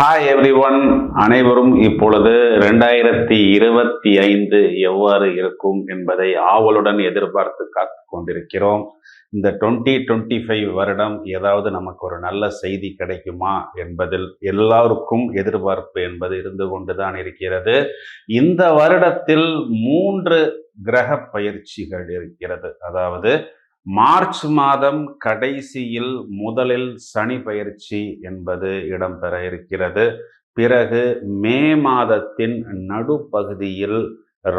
Hi everyone, அனைவரும் இப்பொழுது 2025 எவ்வாறு இருக்கும் என்பதை ஆவலுடன் எதிர்பார்த்து காத்து கொண்டிருக்கிறோம். இந்த 2025 வருடம் ஏதாவது நமக்கு ஒரு நல்ல செய்தி கிடைக்குமா என்பதில் எல்லாருக்கும் எதிர்பார்ப்பு என்பது இருந்து கொண்டுதான் இருக்கிறது. இந்த வருடத்தில் 3 கிரக பயிற்சிகள் இருக்கிறது. அதாவது மார்ச் மாதம் கடைசியில் முதலில் சனி பயிற்சி என்பது இடம்பெற இருக்கிறது. பிறகு மே மாதத்தின் நடுப்பகுதியில்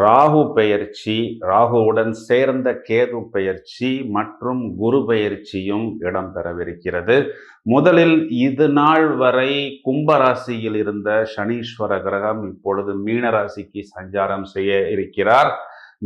ராகு பயிற்சி, ராகுவுடன் சேர்ந்த கேது பயிற்சி மற்றும் குரு பயிற்சியும் இடம்பெறவிருக்கிறது. முதலில் இது நாள் வரை கும்பராசியில் இருந்த சனீஸ்வர கிரகம் இப்பொழுது மீனராசிக்கு சஞ்சாரம் செய்ய இருக்கிறார்.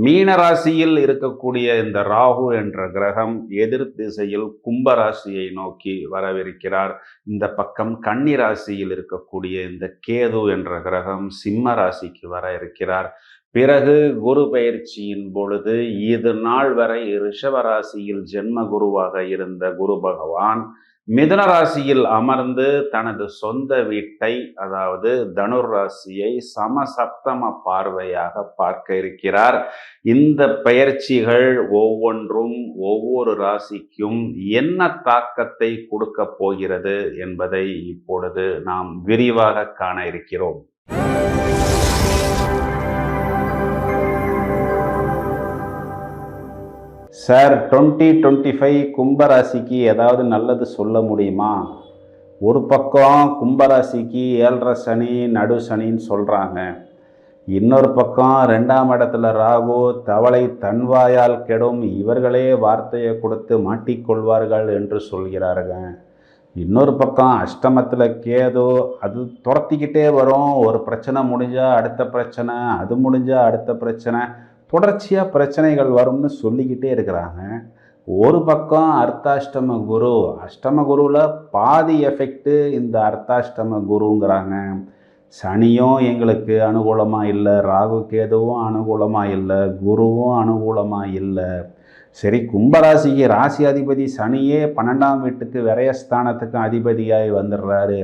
மீனராசியில் இருக்கக்கூடிய இந்த ராகு என்ற கிரகம் எதிர் திசையில் கும்பராசியை நோக்கி வரவிருக்கிறார். இந்த பக்கம் கன்னி ராசியில் இருக்கக்கூடிய இந்த கேது என்ற கிரகம் சிம்ம ராசிக்கு வர இருக்கிறார். பிறகு குரு பயிற்சியின் பொழுது இது நாள் வரை ரிஷபராசியில் ஜென்ம குருவாக இருந்த குரு பகவான் மிதுன ராசியில் அமர்ந்து தனது சொந்த வீட்டை, அதாவது தனுர் ராசியை சமசப்தம பார்வையாக பார்க்க இருக்கிறார். இந்த பயிற்சிகள் ஒவ்வொன்றும் ஒவ்வொரு ராசிக்கும் என்ன தாக்கத்தை கொடுக்க போகிறது என்பதை இப்பொழுது நாம் விரிவாக காண இருக்கிறோம். சார், 2025 கும்பராசிக்கு ஏதாவது நல்லது சொல்ல முடியுமா? ஒரு பக்கம் கும்பராசிக்கு 7.5 சனி நடு சனின்னு சொல்கிறாங்க. இன்னொரு பக்கம் 2ஆம் இடத்துல ராகு, தவளை தன்வாயால் கெடும், இவர்களே வார்த்தையை கொடுத்து மாட்டிக்கொள்வார்கள் என்று சொல்கிறார்கள். இன்னொரு பக்கம் அஷ்டமத்தில் கேது, அது துரத்திக்கிட்டே வரும். ஒரு பிரச்சனை முடிஞ்சால் அடுத்த பிரச்சனை, அது முடிஞ்சால் அடுத்த பிரச்சனை, தொடர்ச்சியாக பிரச்சனைகள் வரும்னு சொல்லிக்கிட்டே இருக்கிறாங்க. ஒரு பக்கம் அர்த்தாஷ்டம குரு, அஷ்டம குருவில் பாதி எஃபெக்டு இந்த அர்த்தாஷ்டம குருங்கிறாங்க. சனியும் எங்களுக்கு அனுகூலமாக இல்லை, ராகு கேதுவும் அனுகூலமாக இல்லை, குருவும் அனுகூலமாக இல்லை. சரி, கும்பராசிக்கு ராசி அதிபதி சனியே 12ஆம் வீட்டுக்கு விரயஸ்தானத்துக்கு அதிபதியாகி வந்துடுறாரு.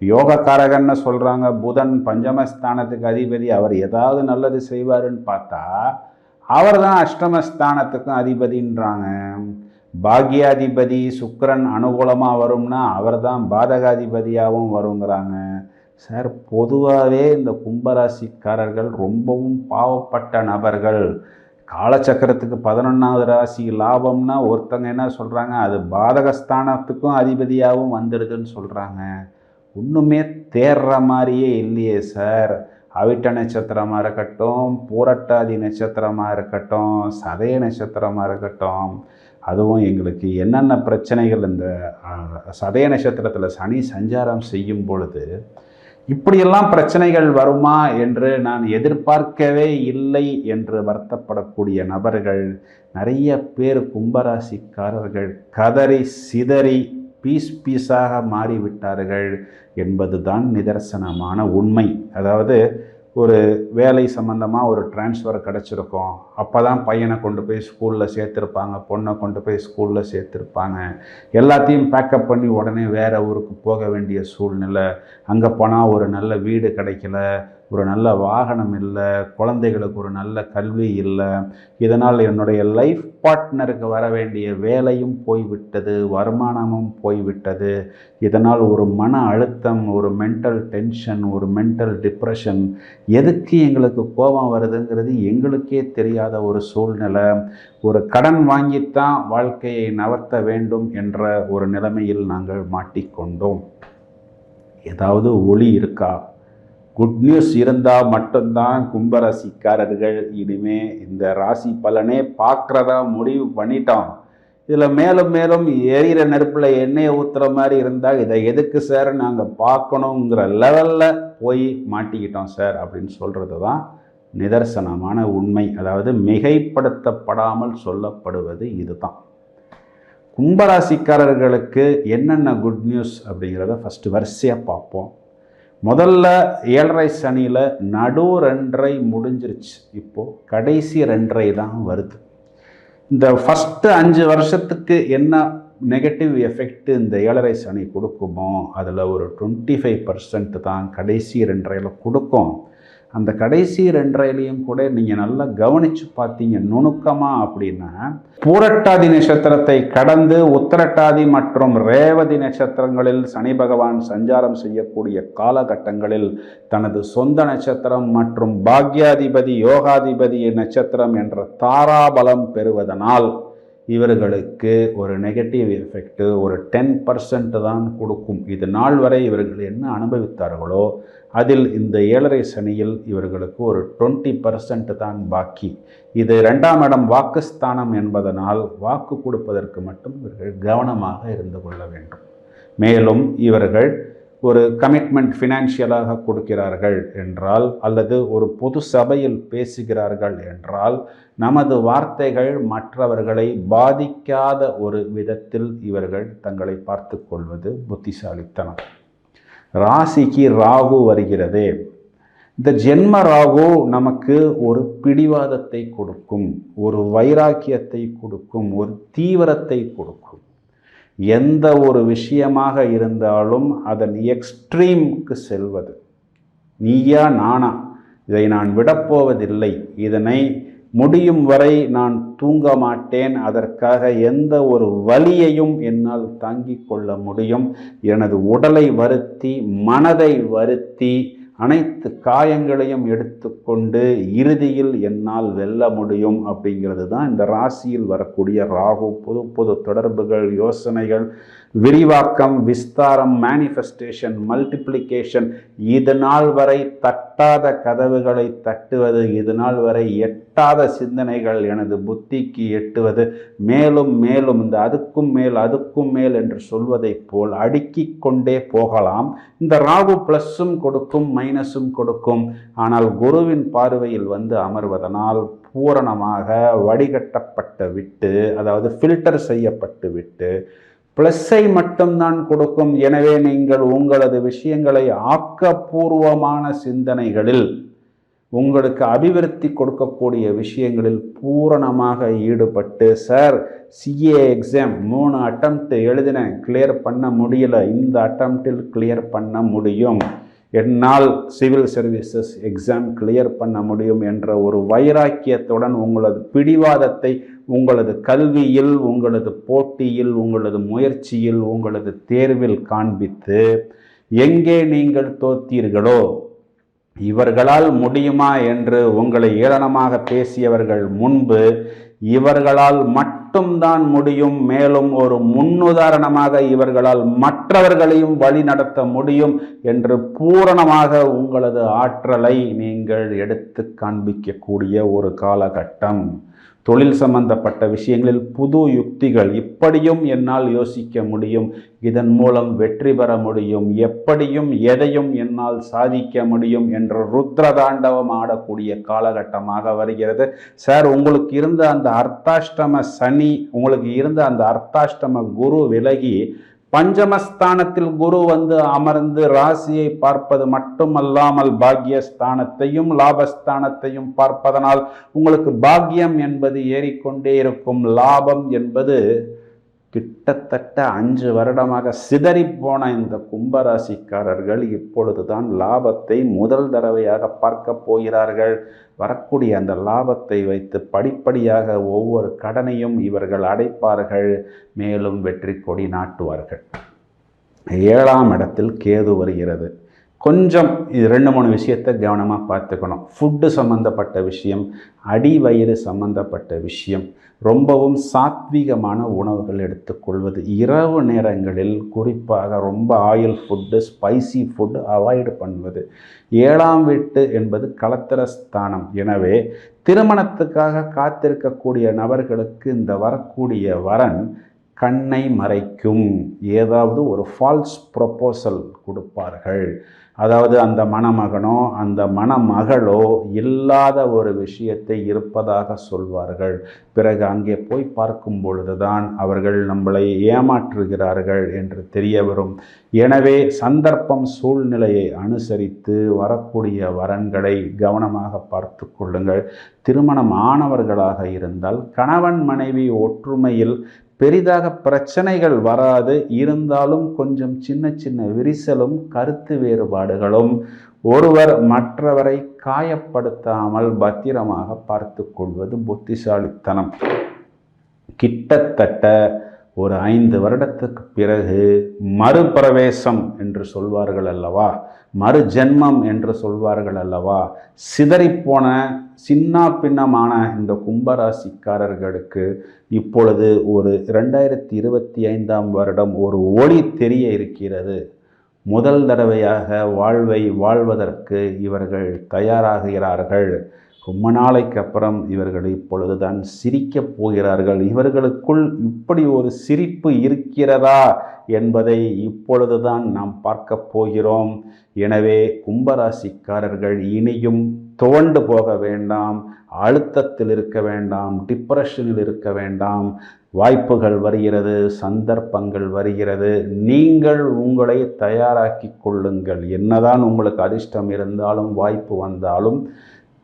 யோகக்காரகன்னு சொல்கிறாங்க. புதன் பஞ்சமஸ்தானத்துக்கு அதிபதி, அவர் ஏதாவது நல்லது செய்வாருன்னு பார்த்தா அவர் தான் அஷ்டமஸ்தானத்துக்கும் அதிபதின்றாங்க. பாக்யாதிபதி சுக்கிரன் அனுகூலமாக வரும்னா அவர் தான் பாதகாதிபதியாகவும் வருங்கிறாங்க. சார், பொதுவாகவே இந்த கும்பராசிக்காரர்கள் ரொம்பவும் பாவப்பட்ட நபர்கள். காலச்சக்கரத்துக்கு 11ஆவது ராசி லாபம்னா ஒருத்தங்க என்ன சொல்கிறாங்க, அது பாதகஸ்தானத்துக்கும் அதிபதியாகவும் வந்துடுதுன்னு சொல்கிறாங்க. ஒன்றுமே தேர்ற மாதிரியே இல்லையே சார். அவிட்ட நட்சத்திரமாக இருக்கட்டும், பூரட்டாதி நட்சத்திரமாக இருக்கட்டும், சதய நட்சத்திரமாக இருக்கட்டும், அதுவும் எங்களுக்கு என்னென்ன பிரச்சனைகள் இந்த சதய நட்சத்திரத்தில் சனி சஞ்சாரம் செய்யும் பொழுது இப்படியெல்லாம் பிரச்சனைகள் வருமா என்று நான் எதிர்பார்க்கவே இல்லை என்று வருத்தப்படக்கூடிய நபர்கள் நிறைய பேர் கும்பராசிக்காரர்கள் கதறி சிதறி பீஸாக மாறிவிட்டார்கள் என்பதுதான் நிதர்சனமான உண்மை. அதாவது ஒரு வேலை சம்பந்தமாக ஒரு டிரான்ஸ்ஃபர் கிடச்சிருக்கோம், அப்போ தான் பையனை கொண்டு போய் ஸ்கூலில் சேர்த்துருப்பாங்க, பொண்ணை கொண்டு போய் ஸ்கூலில் சேர்த்துருப்பாங்க. எல்லாத்தையும் பேக்கப் பண்ணி உடனே வேறு ஊருக்கு போக வேண்டிய சூழ்நிலை. அங்கே போனால் ஒரு நல்ல வீடு கிடைக்கல, ஒரு நல்ல வாகனம் இல்லை, குழந்தைகளுக்கு ஒரு நல்ல கல்வி இல்லை. இதனால் என்னுடைய லைஃப் பார்ட்னருக்கு வர வேண்டிய வேலையும் போய்விட்டது, வருமானமும் போய்விட்டது. இதனால் ஒரு மன அழுத்தம், ஒரு மென்டல் டென்ஷன், ஒரு மென்டல் டிப்ரெஷன். எதுக்கு எங்களுக்கு கோபம் வருதுங்கிறது எங்களுக்கே தெரியாத ஒரு சூழ்நிலை. ஒரு கடன் வாங்கித்தான் வாழ்க்கையை நகர்த்த வேண்டும் என்ற ஒரு நிலைமையில் நாங்கள் மாட்டிக்கொண்டோம். ஏதாவது ஒளி இருக்கா? குட் நியூஸ் இருந்தால் மட்டும்தான் கும்பராசிக்காரர்கள் இனிமே இந்த ராசி பலனே பார்க்குறதா முடிவு பண்ணிட்டோம். இதில் மேலும் மேலும் எரிகிற நெருப்பில் எண்ணெயை ஊற்றுற மாதிரி இருந்தால் இதை எதுக்கு சார் நாங்கள் பார்க்கணுங்கிற லெவலில் போய் மாட்டிக்கிட்டோம் சார் அப்படின்னு சொல்கிறது தான் நிதர்சனமான உண்மை. அதாவது மிகைப்படுத்தப்படாமல் சொல்லப்படுவது இதுதான். கும்பராசிக்காரர்களுக்கு என்னென்ன குட் நியூஸ் அப்படிங்கிறத ஃபஸ்ட்டு வரிசையாக பார்ப்போம். முதல்ல 7.5 சனியில் நடு 2.5 முடிஞ்சிருச்சு, இப்போது கடைசி 2.5 தான் வருது. இந்த ஃபஸ்ட்டு 5 வருஷத்துக்கு என்ன நெகட்டிவ் எஃபெக்ட் இந்த 7.5 சனி கொடுக்குமோ அதில் ஒரு 25% தான் கடைசி 2.5 கொடுக்கும். அந்த கடைசி 2.5 கூட நீங்கள் நல்லா கவனித்து பார்த்தீங்க நுணுக்கமாக அப்படின்னா, பூரட்டாதி நட்சத்திரத்தை கடந்து உத்திரட்டாதி மற்றும் ரேவதி நட்சத்திரங்களில் சனி பகவான் சஞ்சாரம் செய்யக்கூடிய காலகட்டங்களில் தனது சொந்த நட்சத்திரம் மற்றும் பாக்யாதிபதி யோகாதிபதி நட்சத்திரம் என்ற தாராபலம் பெறுவதனால் இவர்களுக்கு ஒரு நெகட்டிவ் எஃபெக்ட் ஒரு 10% தான் கொடுக்கும். இது நாள் வரை இவர்கள் என்ன அனுபவித்தார்களோ அதில் இந்த 7.5 சனியில் இவர்களுக்கு ஒரு 20% தான் பாக்கி. இது 2ஆம் இடம் வாக்குஸ்தானம் என்பதனால் வாக்கு கொடுப்பதற்கு மட்டும் இவர்கள் கவனமாக இருந்து கொள்ள வேண்டும். மேலும் இவர்கள் ஒரு கமிட்மெண்ட் ஃபினான்ஷியலாக கொடுக்கிறார்கள் என்றால் அல்லது ஒரு பொது சபையில் பேசுகிறார்கள் என்றால் நமது வார்த்தைகள் மற்றவர்களை பாதிக்காத ஒரு விதத்தில் இவர்கள் தங்களை பார்த்து கொள்வது புத்திசாலித்தனம். ராசிக்கு ராகு வருகிறதே, இந்த ஜென்ம ராகு நமக்கு ஒரு பிடிவாதத்தை கொடுக்கும், ஒரு வைராக்கியத்தை கொடுக்கும், ஒரு தீவிரத்தை கொடுக்கும். எந்த ஒரு விஷயமாக இருந்தாலும் அதன் எக்ஸ்ட்ரீமுக்கு செல்வது, நீயா நானா, இதை நான் விடப்போவதில்லை, இதனை முடியும் வரை நான் தூங்க மாட்டேன், அதற்காக எந்த ஒரு வலியையும் என்னால் தாங்கிக் கொள்ள முடியும், எனது உடலை வருத்தி மனதை வருத்தி அனைத்து காயங்களையும் எடுத்துக்கொண்டு இறுதியில் என்னால் வெல்ல முடியும் அப்படிங்கிறது தான் இந்த ராசியில் வரக்கூடிய ராகு. புது புது தொடர்புகள், யோசனைகள், விரிவாக்கம், விஸ்தாரம், மேனிஃபெஸ்டேஷன், மல்டிப்ளிகேஷன், இது நாள் வரை தட்டாத கதவுகளை தட்டுவது, இது நாள் வரை எட்டாத சிந்தனைகள் எனது புத்திக்கு எட்டுவது, மேலும் மேலும் இந்த அதுக்கும் மேல் என்று சொல்வதைப் போல் அடுக்கிக் கொண்டே போகலாம். இந்த ராகு ப்ளஸ்ஸும் கொடுக்கும் மைனஸும் கொடுக்கும். ஆனால் குருவின் பார்வையில் வந்து அமர்வதனால் பூரணமாக வடிகட்டப்பட்ட விட்டு, அதாவது ஃபில்டர் செய்யப்பட்டு விட்டு ப்ளஸ்ஸை மட்டும்தான் கொடுக்கும். எனவே நீங்கள் உங்களது விஷயங்களை ஆக்கப்பூர்வமான சிந்தனைகளில் உங்களுக்கு அபிவிருத்தி கொடுக்கக்கூடிய விஷயங்களில் பூரணமாக ஈடுபட்டு, சார் சிஏ எக்ஸாம் 3 அட்டம்ப்ட் எழுதினேன், கிளியர் பண்ண முடியல, இந்த அட்டம்ப்டில் கிளியர் பண்ண முடியும், என்னால் சிவில் சர்வீசஸ் எக்ஸாம் கிளியர் பண்ண முடியும் என்ற ஒரு வைராக்கியத்துடன் உங்களது பிடிவாதத்தை உங்களது கல்வியில், உங்களது போட்டியில், உங்களது முயற்சியில், உங்களது தேர்வில் காண்பித்து எங்கே நீங்கள் தோற்றீர்களோ, இவர்களால் முடியுமா என்று உங்களை ஏளனமாக பேசியவர்கள் முன்பு இவர்களால் மட்டும்தான் முடியும், மேலும் ஒரு முன்னுதாரணமாக இவர்களால் மற்றவர்களையும் வழி நடத்த முடியும் என்று பூரணமாக உங்களது ஆற்றலை நீங்கள் எடுத்து காண்பிக்கக்கூடிய ஒரு காலகட்டம். தொழில் சம்பந்தப்பட்ட விஷயங்களில் புது யுக்திகள், இப்படியும் என்னால் யோசிக்க முடியும், இதன் மூலம் வெற்றி பெற முடியும், எப்படியும் எதையும் என்னால் சாதிக்க முடியும் என்ற ருத்ரதாண்டவம் ஆடக்கூடிய காலகட்டமாக வருகிறது. சார், உங்களுக்கு இருந்த அந்த அர்த்தாஷ்டம சனி, உங்களுக்கு இருந்த அந்த அர்த்தாஷ்டம குரு விலகி பஞ்சமஸ்தானத்தில் குரு வந்து அமர்ந்து ராசியை பார்ப்பது மட்டுமல்லாமல் பாக்யஸ்தானத்தையும் லாபஸ்தானத்தையும் பார்ப்பதனால் உங்களுக்கு பாக்கியம் என்பது ஏறிக்கொண்டே இருக்கும். லாபம் என்பது கிட்டத்தட்ட 5 வருடமாக சிதறி போன இந்த கும்பராசிக்காரர்கள் இப்பொழுதுதான் லாபத்தை முதல் தடவையாக பார்க்க போகிறார்கள். வரக்கூடிய அந்த லாபத்தை வைத்து படிப்படியாக ஒவ்வொரு கடனையும் இவர்கள் அடைப்பார்கள், மேலும் வெற்றி கொடி நாட்டுவார்கள். 7ஆம் இடத்தில் கேது வருகிறது. கொஞ்சம் இது 2-3 விஷயத்தை கவனமாக பார்த்துக்கணும். ஃபுட்டு சம்மந்தப்பட்ட விஷயம், அடிவயிறு சம்மந்தப்பட்ட விஷயம், ரொம்பவும் சாத்வீகமான உணவுகள் எடுத்துக்கொள்வது, இரவு நேரங்களில் குறிப்பாக ரொம்ப oil food, spicy food avoid பண்ணுவது. 7ஆம் வீட்டு என்பது களத்திர ஸ்தானம். எனவே திருமணத்துக்காக காத்திருக்கக்கூடிய நபர்களுக்கு இந்த வரக்கூடிய வரன் கண்ணை மறைக்கும். ஏதாவது ஒரு ஃபால்ஸ் ப்ரொபோசல் கொடுப்பார்கள். அதாவது அந்த மணமகனோ அந்த மணமகளோ இல்லாத ஒரு விஷயத்தை இருப்பதாக சொல்வார்கள். பிறகு அங்கே போய் பார்க்கும் பொழுதுதான் அவர்கள் நம்மளை ஏமாற்றுகிறார்கள் என்று தெரிய வரும். எனவே சந்தர்ப்பம் சூழ்நிலையை அனுசரித்து வரக்கூடிய வரன்களை கவனமாக பார்த்து கொள்ளுங்கள். திருமணம் ஆனவர்களாக இருந்தால் கணவன் மனைவி ஒற்றுமையில் பெரிதாக பிரச்சனைகள் வராது. இருந்தாலும் கொஞ்சம் சின்ன சின்ன விரிசலும் கருத்து வேறுபாடுகளும் ஒருவர் மற்றவரை காயப்படுத்தாமல் பத்திரமாக பார்த்து கொள்வது புத்திசாலித்தனம். கிட்டத்தட்ட ஒரு 5 வருடத்துக்கு பிறகு மறுபிரவேசம் என்று சொல்வார்கள் அல்லவா, மறு ஜென்மம் என்று சொல்வார்கள் அல்லவா, சிதறிப்போன சின்ன பின்னமான இந்த கும்பராசிக்காரர்களுக்கு இப்பொழுது ஒரு 2025ஆம் வருடம் ஒரு ஒளி தெரிய இருக்கிறது. முதல் தடவையாக வாழ்வை வாழ்வதற்கு இவர்கள் தயாராகிறார்கள். ரொம்ப நாளைக்கு அப்புறம் இவர்கள் இப்பொழுதுதான் சிரிக்கப் போகிறார்கள். இவர்களுக்குள் இப்படி ஒரு சிரிப்பு இருக்கிறதா என்பதை இப்பொழுதுதான் நாம் பார்க்க போகிறோம். எனவே கும்பராசிக்காரர்கள் இனியும் துவண்டு போக வேண்டாம், அழுத்தத்தில் இருக்க வேண்டாம், டிப்ரெஷனில் இருக்க வேண்டாம். வாய்ப்புகள் வருகிறது, சந்தர்ப்பங்கள் வருகிறது. நீங்கள் உங்களை தயாராக்கி கொள்ளுங்கள். என்னதான் உங்களுக்கு அதிர்ஷ்டம் இருந்தாலும் வாய்ப்பு வந்தாலும்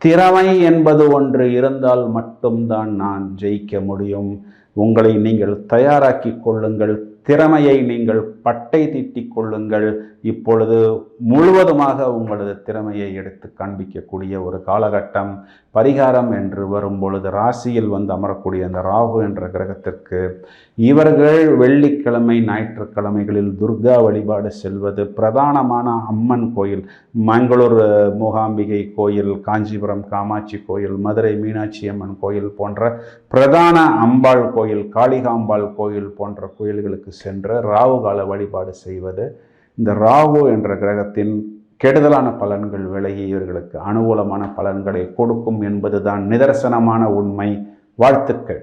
திறமை என்பது ஒன்று இருந்தால் மட்டும்தான் நான் ஜெயிக்க முடியும். உங்களை நீங்கள் தயாராக்கி கொள்ளுங்கள். திறமையை நீங்கள் பட்டை தீட்டிக் கொள்ளுங்கள். இப்பொழுது முழுவதுமாக உங்களது திறமையை எடுத்து காண்பிக்கக்கூடிய ஒரு காலகட்டம். பரிகாரம் என்று வரும் பொழுது ராசியில் வந்து அமரக்கூடிய அந்த ராகு என்ற கிரகத்திற்கு இவர்கள் வெள்ளிக்கிழமை ஞாயிற்றுக்கிழமைகளில் துர்கா வழிபாடு செல்வது, பிரதானமான அம்மன் கோயில், மங்களூர் மூகாம்பிகை கோயில், காஞ்சிபுரம் காமாட்சி கோயில், மதுரை மீனாட்சி அம்மன் கோயில் போன்ற பிரதான அம்பாள் கோயில், காளிகாம்பாள் கோயில் போன்ற கோயில்களுக்கு சென்று ராகு கால வழிபாடு செய்வது இந்த ராகு என்ற கிரகத்தின் கெடுதலான பலன்கள் விலகி இவர்களுக்கு அனுகூலமான பலன்களை கொடுக்கும் என்பதுதான் நிதர்சனமான உண்மை. வாழ்த்துக்கள்.